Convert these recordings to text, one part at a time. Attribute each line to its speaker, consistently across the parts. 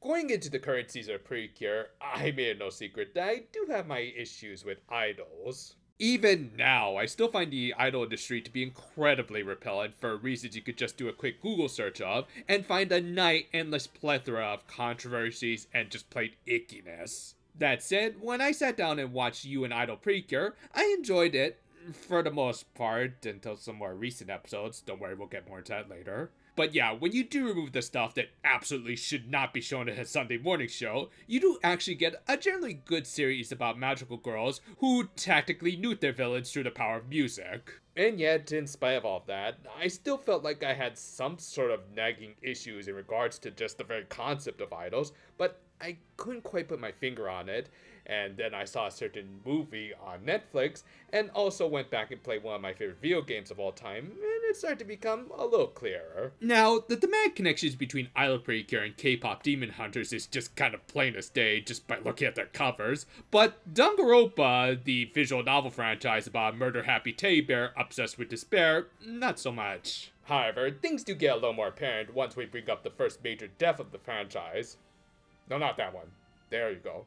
Speaker 1: Going into the current season of Precure, I made it no secret that I do have my issues with idols. Even now, I still find the idol industry to be incredibly repellent for reasons you could just do a quick Google search of and find a nigh endless plethora of controversies and just plain ickiness. That said, when I sat down and watched You and Idol Precure, I enjoyed it, for the most part, until some more recent episodes. Don't worry, we'll get more into that later. But yeah, when you do remove the stuff that absolutely should not be shown in a Sunday morning show, you do actually get a generally good series about magical girls who tactically newt their villains through the power of music. And yet, in spite of all of that, I still felt like I had some sort of nagging issues in regards to just the very concept of idols, but I couldn't quite put my finger on it. And then I saw a certain movie on Netflix, and also went back and played one of my favorite video games of all time, and it started to become a little clearer. Now, the thematic connections between Idol Precure and K-pop Demon Hunters is just kind of plain as day just by looking at their covers, but Danaganronpa, the visual novel franchise about a murder-happy teddy bear obsessed with despair, not so much. However, things do get a little more apparent once we bring up the first major death of the franchise. No, not that one. There you go.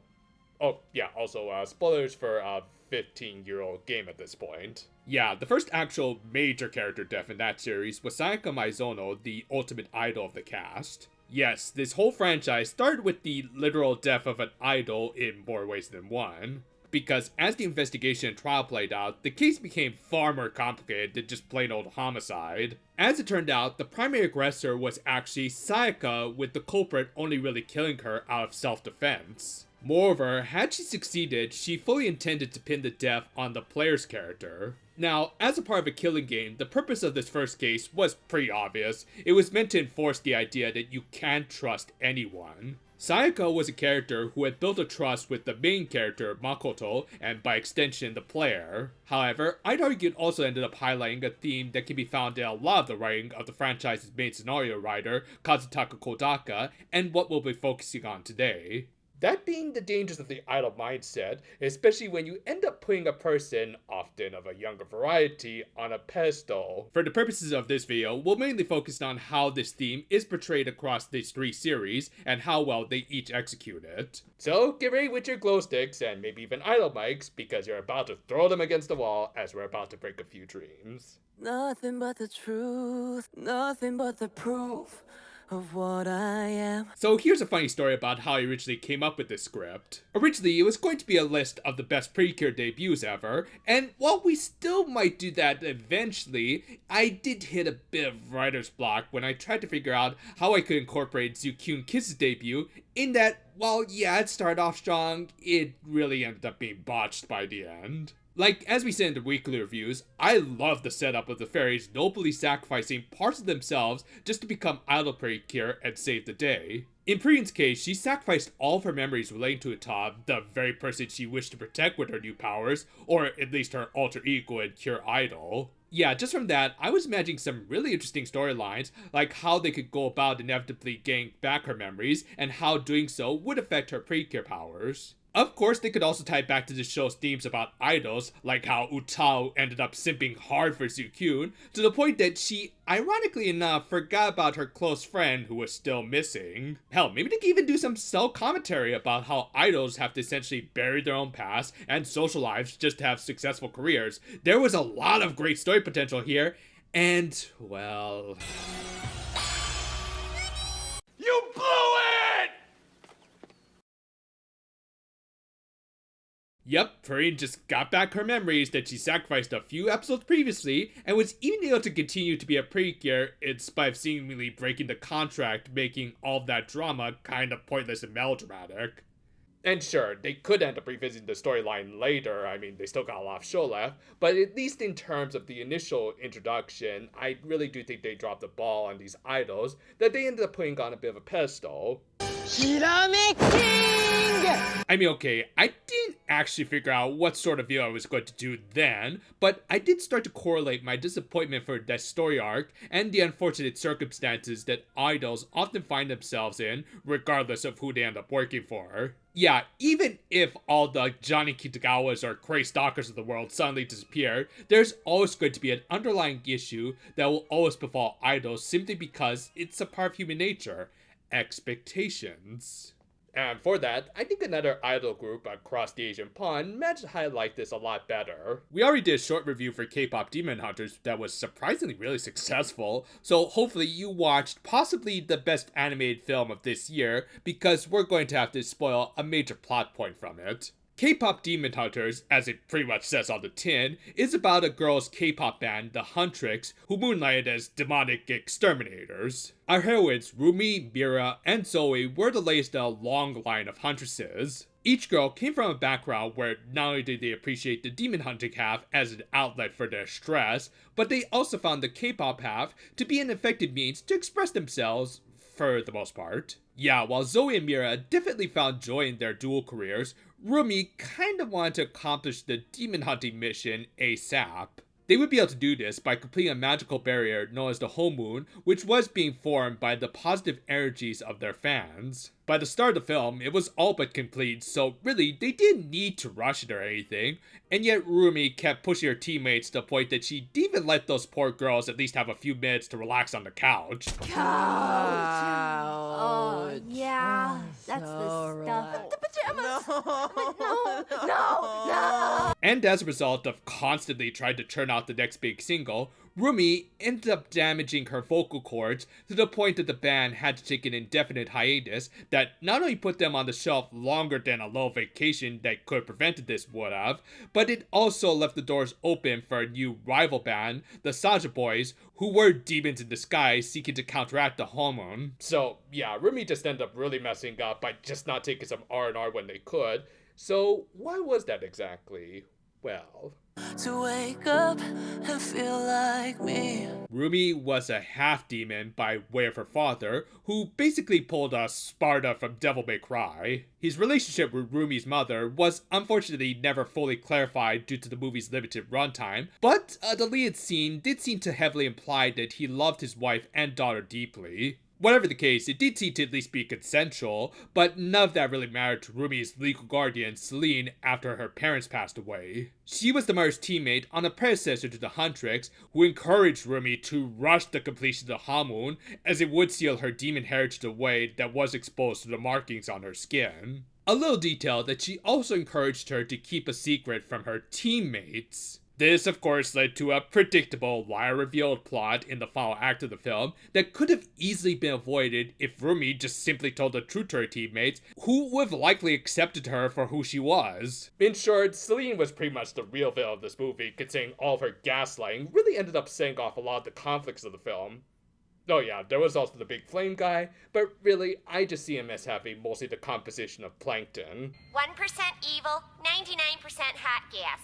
Speaker 1: Oh, yeah, also, spoilers for a 15-year-old game at this point. Yeah, the first actual major character death in that series was Sayaka Maizono, the ultimate idol of the cast. Yes, this whole franchise started with the literal death of an idol in more ways than one. Because as the investigation and trial played out, the case became far more complicated than just plain old homicide. As it turned out, the primary aggressor was actually Sayaka, with the culprit only really killing her out of self-defense. Moreover, had she succeeded, she fully intended to pin the death on the player's character. Now, as a part of a killing game, the purpose of this first case was pretty obvious. It was meant to enforce the idea that you can't trust anyone. Sayaka was a character who had built a trust with the main character, Makoto, and by extension, the player. However, I'd argue it also ended up highlighting a theme that can be found in a lot of the writing of the franchise's main scenario writer, Kazutaka Kodaka, and what we'll be focusing on today. That being the dangers of the idol mindset, especially when you end up putting a person, often of a younger variety, on a pedestal. For the purposes of this video, we'll mainly focus on how this theme is portrayed across these three series, and how well they each execute it. So get ready with your glow sticks, and maybe even idol mics, because you're about to throw them against the wall as we're about to break a few dreams.
Speaker 2: Nothing but the truth, nothing but the proof of what I am.
Speaker 1: So here's a funny story about how I originally came up with this script. Originally, it was going to be a list of the best Precure debuts ever, and while we still might do that eventually, I did hit a bit of writer's block when I tried to figure out how I could incorporate Zukyun Kiss's debut, in that, while yeah, it started off strong, it really ended up being botched by the end. Like, as we said in the weekly reviews, I love the setup of the fairies nobly sacrificing parts of themselves just to become idol Precure and save the day. In Purirun's case, she sacrificed all of her memories relating to Atab, the very person she wished to protect with her new powers, or at least her alter ego and cure idol. Yeah, just from that, I was imagining some really interesting storylines, like how they could go about inevitably getting back her memories, and how doing so would affect her Precure powers. Of course, they could also tie back to the show's themes about idols, like how Utao ended up simping hard for Zukyun, to the point that she, ironically enough, forgot about her close friend who was still missing. Hell, maybe they could even do some self-commentary about how idols have to essentially bury their own past and social lives just to have successful careers. There was a lot of great story potential here, and, well... You blew it! Yep, Purirun just got back her memories that she sacrificed a few episodes previously, and was even able to continue to be a Precure in spite of seemingly breaking the contract, making all of that drama kind of pointless and melodramatic. And sure, they could end up revisiting the storyline later, I mean, they still got a lot of show left, but at least in terms of the initial introduction, I really do think they dropped the ball on these idols that they ended up putting on a bit of a pedestal. I mean, okay, I didn't actually figure out what sort of video I was going to do then, but I did start to correlate my disappointment for that story arc and the unfortunate circumstances that idols often find themselves in, regardless of who they end up working for. Yeah, even if all the Johnny Kitagawas or Cray Stalkers of the world suddenly disappear, there's always going to be an underlying issue that will always befall idols simply because it's a part of human nature. expectations. And for that, I think another idol group across the Asian pond managed to highlight this a lot better. We already did a short review for K-pop Demon Hunters that was surprisingly really successful, so hopefully you watched possibly the best animated film of this year, because we're going to have to spoil a major plot point from it. K-pop Demon Hunters, as it pretty much says on the tin, is about a girls' K-pop band, the Huntrix, who moonlighted as demonic exterminators. Our heroines, Rumi, Mira, and Zoe, were the latest in a long line of huntresses. Each girl came from a background where not only did they appreciate the demon hunting half as an outlet for their stress, but they also found the K-pop half to be an effective means to express themselves, for the most part. Yeah, while Zoe and Mira definitely found joy in their dual careers, Rumi kinda wanted to accomplish the demon hunting mission ASAP. They would be able to do this by completing a magical barrier known as the Whole Moon, which was being formed by the positive energies of their fans. By the start of the film, it was all but complete, so really, they didn't need to rush it or anything, and yet Rumi kept pushing her teammates to the point that she didn't even let those poor girls at least have a few minutes to relax on the couch.
Speaker 3: Oh, yeah, that's the stuff. The pajamas! No!
Speaker 1: And as a result of constantly trying to churn out the next big single, Rumi ended up damaging her vocal cords to the point that the band had to take an indefinite hiatus that not only put them on the shelf longer than a little vacation that could have prevented this would have, but it also left the doors open for a new rival band, the Saja Boys, who were demons in disguise seeking to counteract the hormone. So yeah, Rumi just ended up really messing up by just not taking some R&R when they could. So why was that exactly? Well,
Speaker 2: To wake up and feel like me.
Speaker 1: Rumi was a half-demon by way of her father, who basically pulled a Sparta from Devil May Cry. His relationship with Rumi's mother was unfortunately never fully clarified due to the movie's limited runtime, but the deleted scene did seem to heavily imply that he loved his wife and daughter deeply. Whatever the case, it did seem to at least be consensual, but none of that really mattered to Rumi's legal guardian, Celine, after her parents passed away. She was the mother's teammate on a predecessor to the Huntrix, who encouraged Rumi to rush the completion of the Hamun, as it would seal her demon heritage away that was exposed to the markings on her skin. A little detail that she also encouraged her to keep a secret from her teammates. This, of course, led to a predictable liar-revealed plot in the final act of the film that could have easily been avoided if Rumi just simply told the truth to her teammates, who would have likely accepted her for who she was. In short, Celine was pretty much the real villain of this movie, considering all of her gaslighting really ended up setting off a lot of the conflicts of the film. Oh yeah, there was also the big flame guy, but really, I just see him as having mostly the composition of plankton.
Speaker 3: 1% evil, 99% hot gas.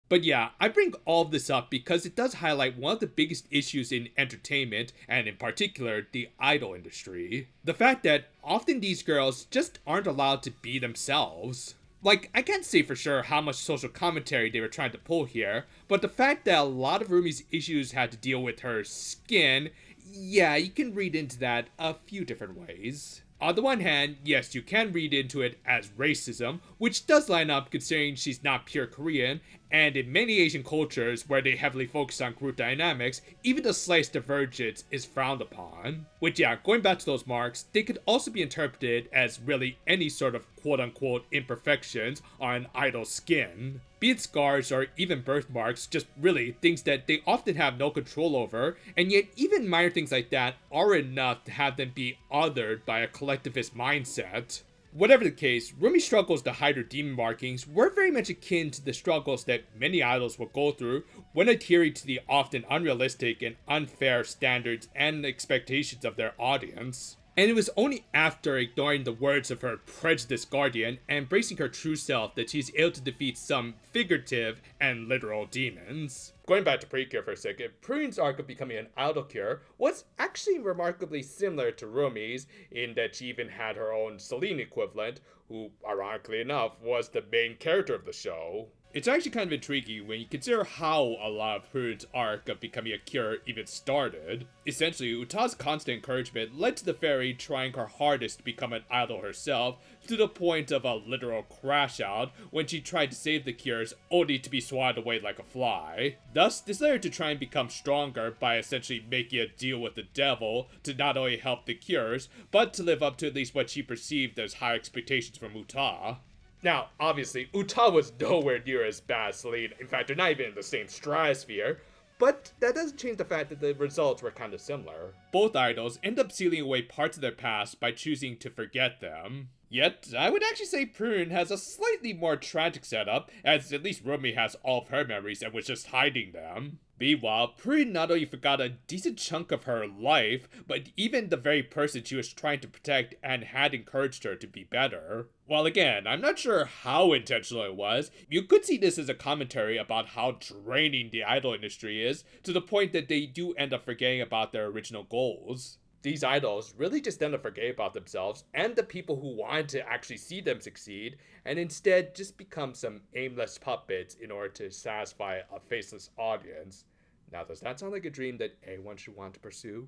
Speaker 1: But yeah, I bring all of this up because it does highlight one of the biggest issues in entertainment, and in particular, the idol industry. The fact that often these girls just aren't allowed to be themselves. Like, I can't say for sure how much social commentary they were trying to pull here, but the fact that a lot of Rumi's issues had to deal with her skin, yeah, you can read into that a few different ways. On the one hand, yes, you can read into it as racism, which does line up considering she's not pure Korean, and in many Asian cultures where they heavily focus on group dynamics, even the slightest divergence is frowned upon. Which yeah, going back to those marks, they could also be interpreted as really any sort of quote-unquote imperfections on an idol's skin. Be it scars or even birthmarks, just really things that they often have no control over, and yet even minor things like that are enough to have them be othered by a collectivist mindset. Whatever the case, Rumi's struggles to hide her demon markings were very much akin to the struggles that many idols will go through when adhering to the often unrealistic and unfair standards and expectations of their audience. And it was only after ignoring the words of her prejudiced guardian and embracing her true self that she's able to defeat some figurative and literal demons. Going back to Precure for a second, Purirun's arc of becoming an idol cure was actually remarkably similar to Rumi's in that she even had her own Celine equivalent, who, ironically enough, was the main character of the show. It's actually kind of intriguing when you consider how a lot of Purirun's arc of becoming a cure even started. Essentially, Uta's constant encouragement led to the fairy trying her hardest to become an idol herself, to the point of a literal crash out when she tried to save the cures only to be swatted away like a fly. Thus, this led her to try and become stronger by essentially making a deal with the devil to not only help the cures, but to live up to at least what she perceived as high expectations from Uta. Now, obviously, Uta was nowhere near as bad as Celine. In fact, they're not even in the same stratosphere. But that doesn't change the fact that the results were kind of similar. Both idols end up sealing away parts of their past by choosing to forget them. Yet, I would actually say Purirun has a slightly more tragic setup, as at least Rumi has all of her memories and was just hiding them. Meanwhile, Purirun not only forgot a decent chunk of her life, but even the very person she was trying to protect and had encouraged her to be better. While again, I'm not sure how intentional it was, you could see this as a commentary about how draining the idol industry is, to the point that they do end up forgetting about their original goals. These idols really just end up forgetting about themselves and the people who wanted to actually see them succeed, and instead just become some aimless puppets in order to satisfy a faceless audience. Now, does that sound like a dream that anyone should want to pursue?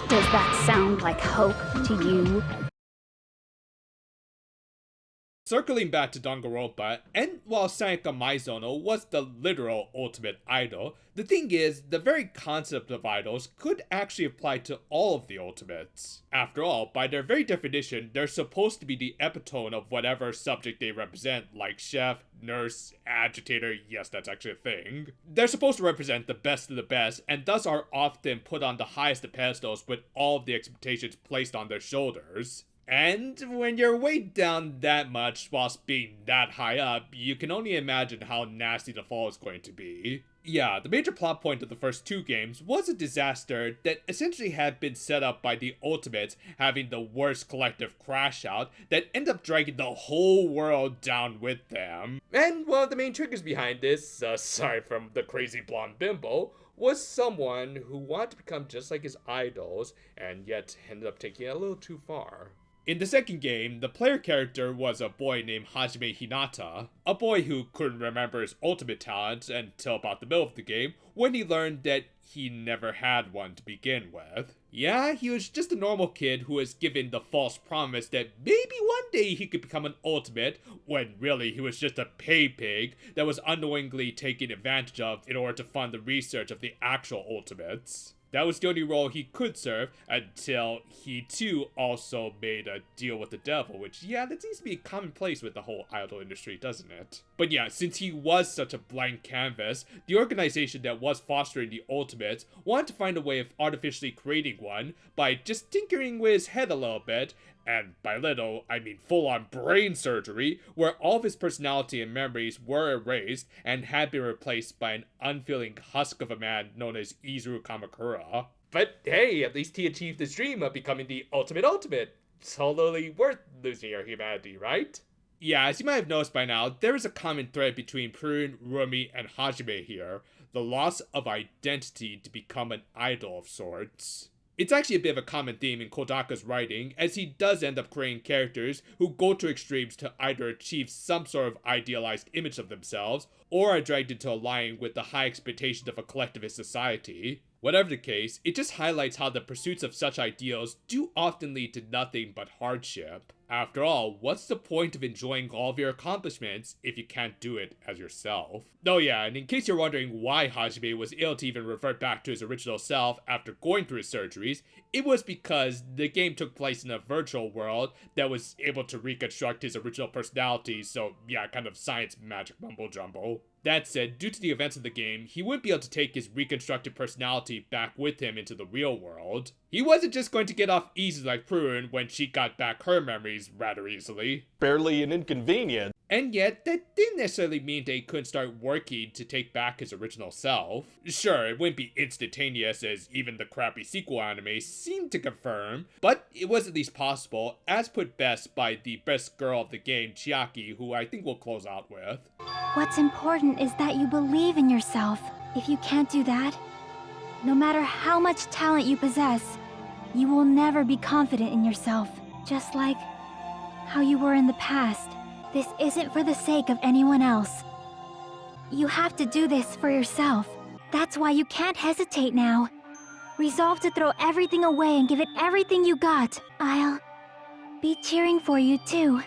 Speaker 3: Does that sound like hope to you?
Speaker 1: Circling back to Danganronpa, and while Sayaka Maizono was the literal ultimate idol, the thing is, the very concept of idols could actually apply to all of the ultimates. After all, by their very definition, they're supposed to be the epitome of whatever subject they represent, like chef, nurse, agitator, yes, that's actually a thing. They're supposed to represent the best of the best, and thus are often put on the highest of pedestals with all of the expectations placed on their shoulders. And when you're weighed down that much whilst being that high up, you can only imagine how nasty the fall is going to be. Yeah, the major plot point of the first two games was a disaster that essentially had been set up by the Ultimates having the worst collective crash out that ended up dragging the whole world down with them. And one of the main triggers behind this, aside from the crazy blonde bimbo, was someone who wanted to become just like his idols and yet ended up taking it a little too far. In the second game, the player character was a boy named Hajime Hinata, a boy who couldn't remember his ultimate talent until about the middle of the game, when he learned that he never had one to begin with. Yeah, he was just a normal kid who was given the false promise that maybe one day he could become an ultimate, when really he was just a pay pig that was unknowingly taken advantage of in order to fund the research of the actual ultimates. That was the only role he could serve until he too also made a deal with the devil, which, yeah, that seems to be commonplace with the whole idol industry, doesn't it? But yeah, since he was such a blank canvas, the organization that was fostering the Ultimates wanted to find a way of artificially creating one by just tinkering with his head a little bit, and by little, I mean full-on brain surgery, where all of his personality and memories were erased and had been replaced by an unfeeling husk of a man known as Izuru Kamakura. But hey, at least he achieved his dream of becoming the ultimate. Totally worth losing your humanity, right? Yeah, as you might have noticed by now, there is a common thread between Purirun, Rumi, and Hajime here, the loss of identity to become an idol of sorts. It's actually a bit of a common theme in Kodaka's writing, as he does end up creating characters who go to extremes to either achieve some sort of idealized image of themselves, or are dragged into aligning with the high expectations of a collectivist society. Whatever the case, it just highlights how the pursuits of such ideals do often lead to nothing but hardship. After all, what's the point of enjoying all of your accomplishments if you can't do it as yourself? Oh yeah, and in case you're wondering why Hajime was able to even revert back to his original self after going through his surgeries, it was because the game took place in a virtual world that was able to reconstruct his original personality, so yeah, kind of science magic mumbo jumbo. That said, due to the events of the game, he wouldn't be able to take his reconstructed personality back with him into the real world. He wasn't just going to get off easy like Purirun when she got back her memories rather easily.
Speaker 4: Barely an inconvenience.
Speaker 1: And yet, that didn't necessarily mean that he couldn't start working to take back his original self. Sure, it wouldn't be instantaneous as even the crappy sequel anime seemed to confirm, but it was at least possible, as put best by the best girl of the game, Chiaki, who I think we'll close out with.
Speaker 5: What's important is that you believe in yourself. If you can't do that, no matter how much talent you possess, you will never be confident in yourself. Just like how you were in the past. This isn't for the sake of anyone else. You have to do this for yourself. That's why you can't hesitate now. Resolve to throw everything away and give it everything you got. I'll be cheering for you too.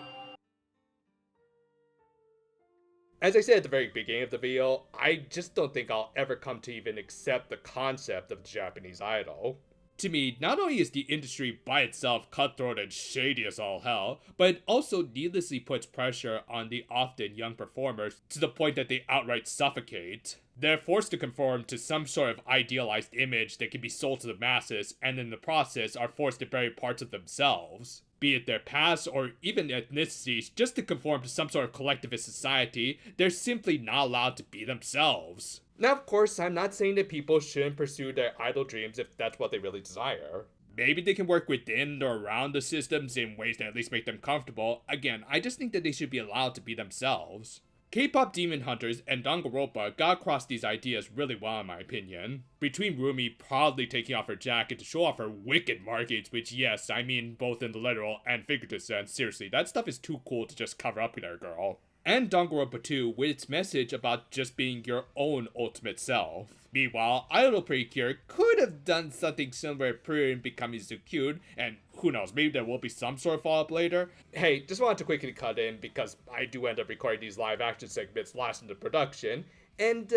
Speaker 1: As I said at the very beginning of the video, I just don't think I'll ever come to even accept the concept of the Japanese idol. To me, not only is the industry by itself cutthroat and shady as all hell, but it also needlessly puts pressure on the often young performers to the point that they outright suffocate. They're forced to conform to some sort of idealized image that can be sold to the masses, and in the process are forced to bury parts of themselves, be it their past or even ethnicities, just to conform to some sort of collectivist society. They're simply not allowed to be themselves. Now, of course, I'm not saying that people shouldn't pursue their idol dreams if that's what they really desire. Maybe they can work within or around the systems in ways that at least make them comfortable. Again, I just think that they should be allowed to be themselves. K-pop Demon Hunters and Danganronpa got across these ideas really well in my opinion. Between Rumi proudly taking off her jacket to show off her wicked markings, which yes, I mean both in the literal and figurative sense, seriously, that stuff is too cool to just cover up there, girl. And Danganronpa 2 with its message about just being your own ultimate self. Meanwhile, Idol Precure could have done something similar to Purirun becoming Zukyun, and who knows, maybe there will be some sort of follow-up later. Hey, just wanted to quickly cut in because I do end up recording these live action segments last into production, and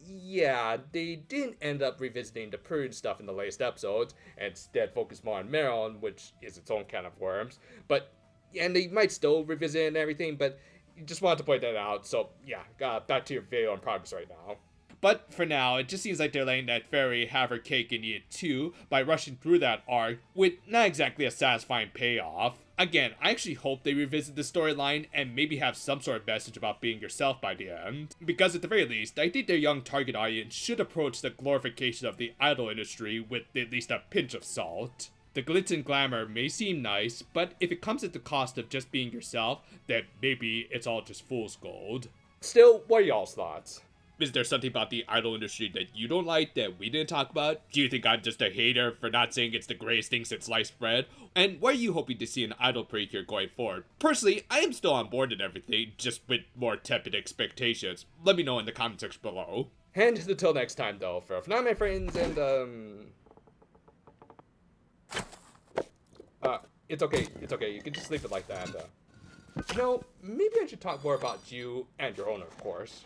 Speaker 1: yeah, they didn't end up revisiting the Purirun stuff in the latest episodes, and instead focus more on Marilyn, which is its own can of worms, and they might still revisit it and everything, but just wanted to point that out, so yeah, back to your video in progress right now. But for now, it just seems like they're letting that fairy have her cake and eat it too by rushing through that arc with not exactly a satisfying payoff. Again, I actually hope they revisit the storyline and maybe have some sort of message about being yourself by the end. Because at the very least, I think their young target audience should approach the glorification of the idol industry with at least a pinch of salt. The glitz and glamour may seem nice, but if it comes at the cost of just being yourself, then maybe it's all just fool's gold. Still, what are y'all's thoughts? Is there something about the idol industry that you don't like that we didn't talk about? Do you think I'm just a hater for not saying it's the greatest thing since sliced bread? And what are you hoping to see in Idol Precure going forward? Personally, I am still on board and everything, just with more tepid expectations. Let me know in the comment section below. And until next time though, for now my friends, and it's okay, you can just leave it like that. Maybe I should talk more about you and your owner, of course.